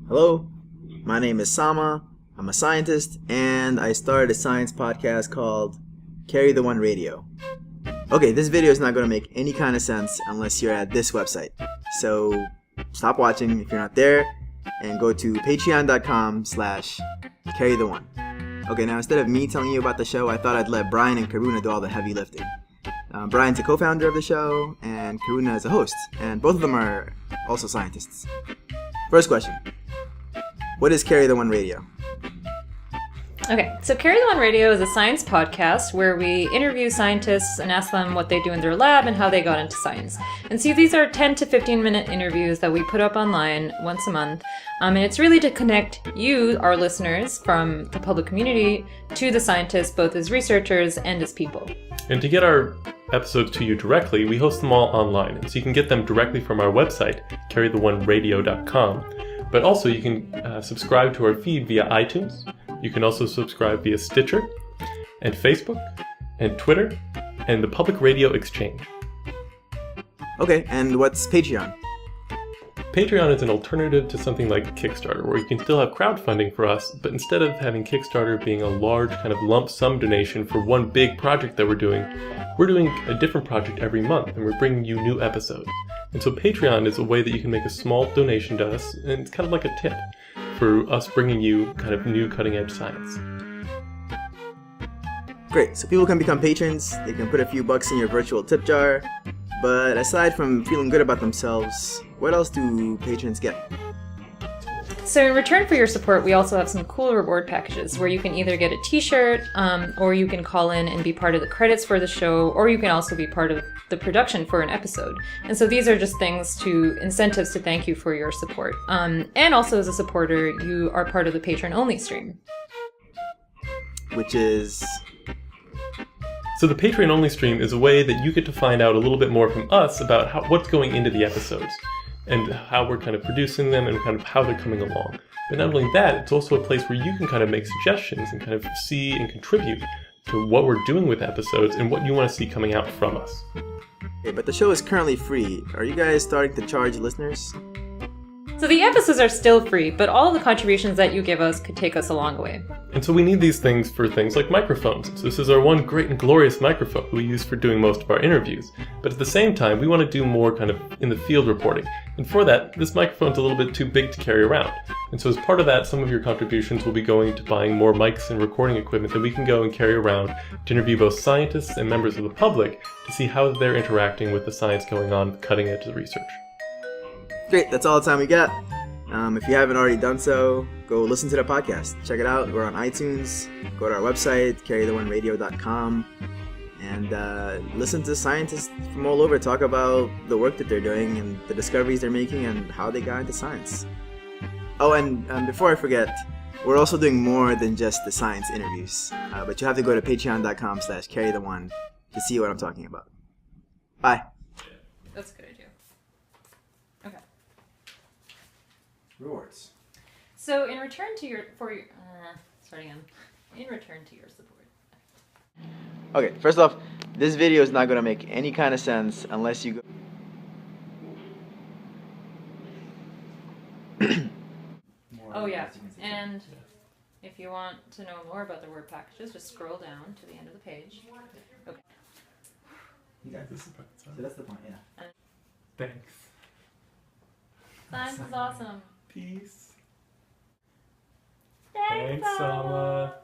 Hello, my name is Sama. I'm a scientist, and I started a science podcast called Carry the One Radio. Okay, this video is not going to make any kind of sense unless you're at this website. So stop watching if you're not there, and go to patreon.com/carrytheone. Okay, now instead of me telling you about the show, I thought I'd let Brian and Karuna do all the heavy lifting. Brian's a co-founder of the show, and Karuna is a host, and both of them are also scientists. First question. What is Carry the One Radio? Okay, so Carry the One Radio is a science podcast where we interview scientists and ask them what they do in their lab and how they got into science. And so these are 10 to 15 minute interviews that we put up online once a month. And it's really to connect you, our listeners, from the public community to the scientists, both as researchers and as people. And to get our episodes to you directly, we host them all online. And so you can get them directly from our website, carrytheoneradio.com. But also you can subscribe to our feed via iTunes. You can also subscribe via Stitcher, and Facebook, and Twitter, and the Public Radio Exchange. Okay, and what's Patreon? Patreon is an alternative to something like Kickstarter, where you can still have crowdfunding for us, but instead of having Kickstarter being a large kind of lump sum donation for one big project that we're doing a different project every month, and we're bringing you new episodes. And so Patreon is a way that you can make a small donation to us, and it's kind of like a tip for us bringing you kind of new cutting-edge science. Great, so people can become patrons, they can put a few bucks in your virtual tip jar, but aside from feeling good about themselves, what else do patrons get? So in return for your support, we also have some cool reward packages where you can either get a t-shirt, or you can call in and be part of the credits for the show, or you can also be part of the production for an episode. And so these are just incentives to thank you for your support. And also as a supporter, you are part of the patron-only stream. Which is... So the Patreon-only stream is a way that you get to find out a little bit more from us about what's going into the episodes, and how we're kind of producing them and kind of how they're coming along. But not only that, it's also a place where you can kind of make suggestions and kind of see and contribute to what we're doing with episodes and what you want to see coming out from us. Okay, but the show is currently free. Are you guys starting to charge listeners? So the episodes are still free, but all of the contributions that you give us could take us a long way. And so we need these things for things like microphones. So this is our one great and glorious microphone we use for doing most of our interviews. But at the same time, we want to do more kind of in the field reporting. And for that, this microphone's a little bit too big to carry around. And so as part of that, some of your contributions will be going to buying more mics and recording equipment that we can go and carry around to interview both scientists and members of the public to see how they're interacting with the science going on, cutting edge of the research. Great, that's all the time we got. If you haven't already done so, go listen to the podcast. Check it out. We're on iTunes. Go to our website, carrytheoneradio.com, and listen to scientists from all over talk about the work that they're doing and the discoveries they're making and how they got into science. Oh, and before I forget, we're also doing more than just the science interviews. But you have to go to patreon.com/carrytheone to see what I'm talking about. Bye. That's a good idea. Okay. Rewards. So in return to your support. Okay, first off, this video is not going to make any kind of sense unless you go... Oh yeah, and if you want to know more about the word packages, just scroll down to the end of the page. Okay. Yeah, so that's the point, yeah. Thanks. Science is awesome. Peace. Thanks, Sama.